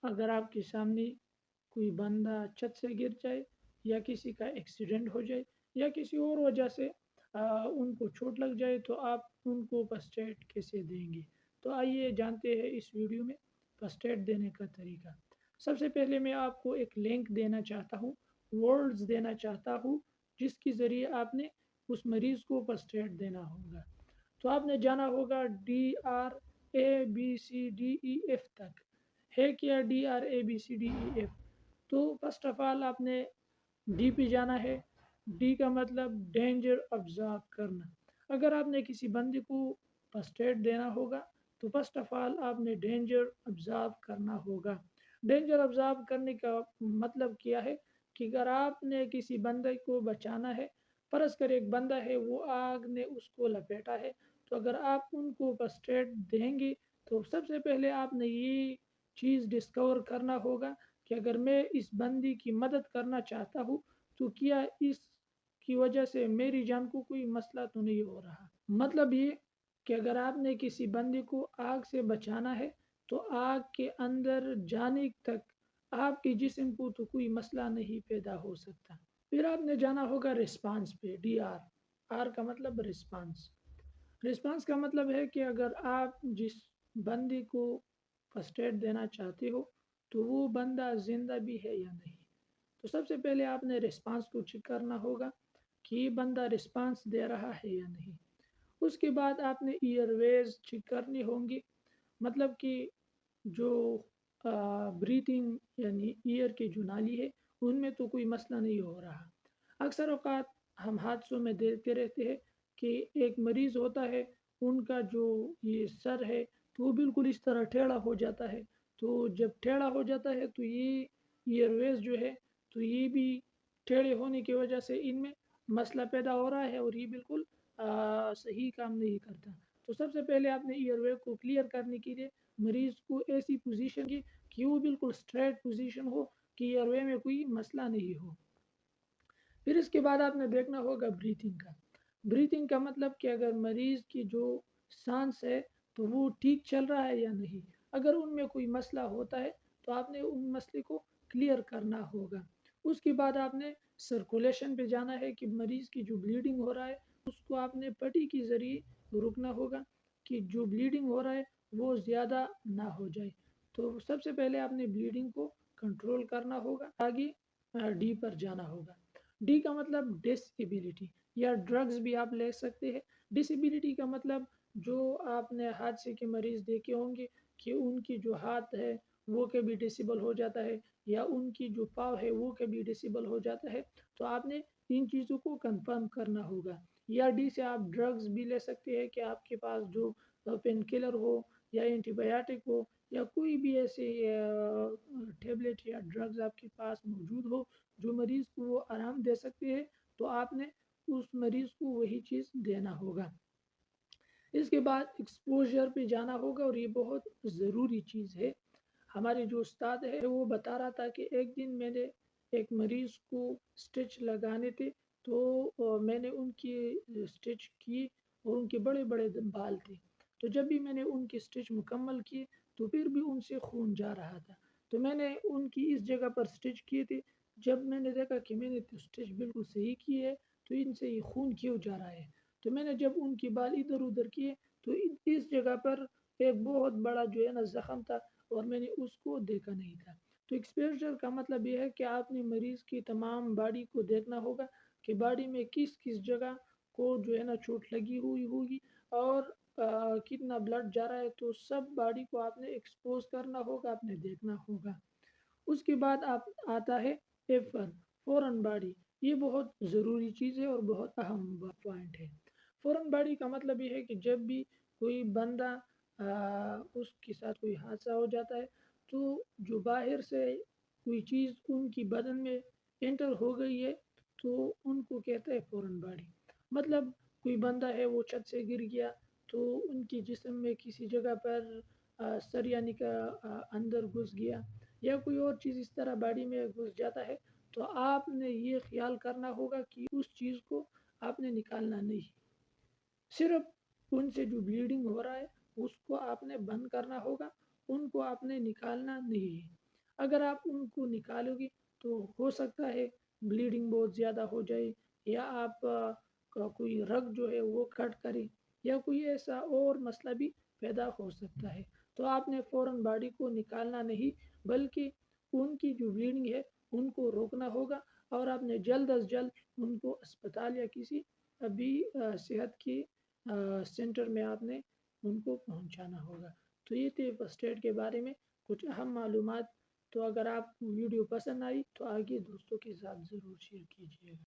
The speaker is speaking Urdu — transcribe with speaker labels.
Speaker 1: اگر آپ کے سامنے کوئی بندہ چھت سے گر جائے یا کسی کا ایکسیڈنٹ ہو جائے یا کسی اور وجہ سے ان کو چوٹ لگ جائے تو آپ ان کو فرسٹ ایڈ کیسے دیں گے؟ تو آئیے جانتے ہیں اس ویڈیو میں فرسٹ ایڈ دینے کا طریقہ۔ سب سے پہلے میں آپ کو ایک لنک دینا چاہتا ہوں، ورڈز دینا چاہتا ہوں جس کے ذریعے آپ نے اس مریض کو فرسٹ ایڈ دینا ہوگا۔ تو آپ نے جانا ہوگا DRABCDEF تک، ہے کیا DRABCDEF؟ تو فرسٹ آف آل آپ نے ڈی پہ جانا ہے۔ ڈی کا مطلب ڈینجر آبزرو کرنا۔ اگر آپ نے کسی بندے کو فرسٹ ایڈ دینا ہوگا تو فرسٹ آف آل آپ نے ڈینجر آبزرو کرنا ہوگا۔ ڈینجر آبزرو کرنے کا مطلب کیا ہے کہ اگر آپ نے کسی بندے کو بچانا ہے، فرض کر ایک بندہ ہے وہ آگ نے اس کو لپیٹا ہے، تو اگر آپ ان کو فرسٹ ایڈ دیں گے تو سب سے پہلے آپ نے یہ چیز ڈسکور کرنا ہوگا کہ اگر میں اس بندی کی مدد کرنا چاہتا ہوں تو کیا اس کی وجہ سے میری جان کو کوئی مسئلہ تو نہیں ہو رہا۔ مطلب یہ کہ اگر آپ نے کسی بندے کو آگ سے بچانا ہے تو آگ کے اندر جانے تک آپ کے جسم کو تو کوئی مسئلہ نہیں پیدا ہو سکتا۔ پھر آپ نے جانا ہوگا ریسپانس پہ، DR۔ آر کا مطلب ریسپانس۔ ریسپانس کا مطلب ہے کہ اگر آپ جس بندے کو فرسٹ ایڈ دینا چاہتے ہو تو وہ بندہ زندہ بھی ہے یا نہیں۔ تو سب سے پہلے آپ نے ریسپانس کو چیک کرنا ہوگا کہ یہ بندہ ریسپانس دے رہا ہے یا نہیں۔ اس کے بعد آپ نے ایئر ویز چیک کرنی ہوں گی، مطلب کہ جو بریتنگ یعنی ایئر کی جو نالی ہے ان میں تو کوئی مسئلہ نہیں ہو رہا۔ اکثر اوقات ہم حادثوں میں دیکھتے رہتے ہیں کہ ایک مریض ہوتا ہے، ان کا جو یہ سر ہے تو وہ بالکل اس طرح ٹیڑھا ہو جاتا ہے، تو جب ٹیڑھا ہو جاتا ہے تو یہ ایئر ویز جو ہے تو یہ بھی ٹیڑھے ہونے کی وجہ سے ان میں مسئلہ پیدا ہو رہا ہے اور یہ بالکل صحیح کام نہیں کرتا۔ تو سب سے پہلے آپ نے ایئر وے کو کلیئر کرنے کے لیے مریض کو ایسی پوزیشن کی کہ وہ بالکل اسٹریٹ پوزیشن ہو کہ ایئر وے میں کوئی مسئلہ نہیں ہو۔ پھر اس کے بعد آپ نے دیکھنا ہوگا بریتنگ کا۔ بریتنگ کا مطلب کہ اگر مریض کی جو سانس ہے تو وہ ٹھیک چل رہا ہے یا نہیں۔ اگر ان میں کوئی مسئلہ ہوتا ہے تو آپ نے ان مسئلے کو کلیئر کرنا ہوگا۔ اس کے بعد آپ نے سرکولیشن پہ جانا ہے کہ مریض کی جو بلیڈنگ ہو رہا ہے اس کو آپ نے پٹی کے ذریعے روکنا ہوگا کہ جو بلیڈنگ ہو رہا ہے وہ زیادہ نہ ہو جائے۔ تو سب سے پہلے آپ نے بلیڈنگ کو کنٹرول کرنا ہوگا۔ آگے ڈی پر جانا ہوگا۔ ڈی کا مطلب ڈس ایبلٹی یا ڈرگز بھی آپ لے سکتے ہیں۔ ڈس ایبلٹی کا مطلب جو آپ نے حادثے کے مریض دیکھے ہوں گے کہ ان کی جو ہاتھ ہے وہ کبھی ڈسیبل ہو جاتا ہے یا ان کی جو پاؤں ہے وہ کبھی ڈسیبل ہو جاتا ہے، تو آپ نے ان چیزوں کو کنفرم کرنا ہوگا۔ یا ڈی سے آپ ڈرگز بھی لے سکتے ہیں کہ آپ کے پاس جو پین کلر ہو یا اینٹی بایوٹک ہو یا کوئی بھی ایسے ٹیبلٹ یا ڈرگز آپ کے پاس موجود ہو جو مریض کو وہ آرام دے سکتے ہیں، تو آپ نے اس مریض کو وہی چیز دینا ہوگا۔ اس کے بعد ایکسپوجر پہ جانا ہوگا اور یہ بہت ضروری چیز ہے۔ ہمارے جو استاد ہے وہ بتا رہا تھا کہ ایک دن میں نے ایک مریض کو سٹچ لگانے تھے تو میں نے ان کی سٹچ کی اور ان کے بڑے بڑے بال تھے، تو جب بھی میں نے ان کی سٹچ مکمل کی تو پھر بھی ان سے خون جا رہا تھا، تو میں نے ان کی اس جگہ پر سٹچ کیے تھے۔ جب میں نے دیکھا کہ میں نے سٹچ بالکل صحیح کی ہے تو ان سے یہ خون کیوں جا رہا ہے، تو میں نے جب ان کی بال ادھر ادھر کیے تو اس جگہ پر ایک بہت بڑا جو ہے نا زخم تھا اور میں نے اس کو دیکھا نہیں تھا۔ تو ایکسپوجر کا مطلب یہ ہے کہ آپ نے مریض کی تمام باڈی کو دیکھنا ہوگا کہ باڈی میں کس کس جگہ کو جو ہے نا چوٹ لگی ہوئی ہوگی اور کتنا بلڈ جا رہا ہے، تو سب باڈی کو آپ نے ایکسپوز کرنا ہوگا، آپ نے دیکھنا ہوگا۔ اس کے بعد آپ آتا ہے ایف پر، فورن باڈی۔ یہ بہت ضروری چیز ہے اور بہت اہم پوائنٹ ہے۔ فورن باڈی کا مطلب یہ ہے کہ جب بھی کوئی بندہ اس کے ساتھ کوئی حادثہ ہو جاتا ہے تو جو باہر سے کوئی چیز ان کی بدن میں انٹر ہو گئی ہے تو ان کو کہتا ہے فورن باڈی۔ مطلب کوئی بندہ ہے وہ چھت سے گر گیا تو ان کی جسم میں کسی جگہ پر سریانی کا اندر گھس گیا یا کوئی اور چیز اس طرح باڈی میں گھس جاتا ہے، تو آپ نے یہ خیال کرنا ہوگا کہ اس چیز کو آپ نے نکالنا نہیں، صرف ان سے جو بلیڈنگ ہو رہا ہے اس کو آپ نے بند کرنا ہوگا، ان کو آپ نے نکالنا نہیں ہے۔ اگر آپ ان کو نکالو گے تو ہو سکتا ہے بلیڈنگ بہت زیادہ ہو جائے، یا آپ کا کوئی رگ جو ہے وہ کٹ کرے، یا کوئی ایسا اور مسئلہ بھی پیدا ہو سکتا ہے۔ تو آپ نے فوراً باڈی کو نکالنا نہیں، بلکہ ان کی جو بلیڈنگ ہے ان کو روکنا ہوگا، اور آپ نے جلد از جلد ان کو اسپتال یا کسی ابھی صحت کی سینٹر میں آپ نے ان کو پہنچانا ہوگا۔ تو یہ تھے فرسٹ ایڈ کے بارے میں کچھ اہم معلومات۔ تو اگر آپ کو ویڈیو پسند آئی تو آگے دوستوں کے ساتھ ضرور شیئر کیجیے گا۔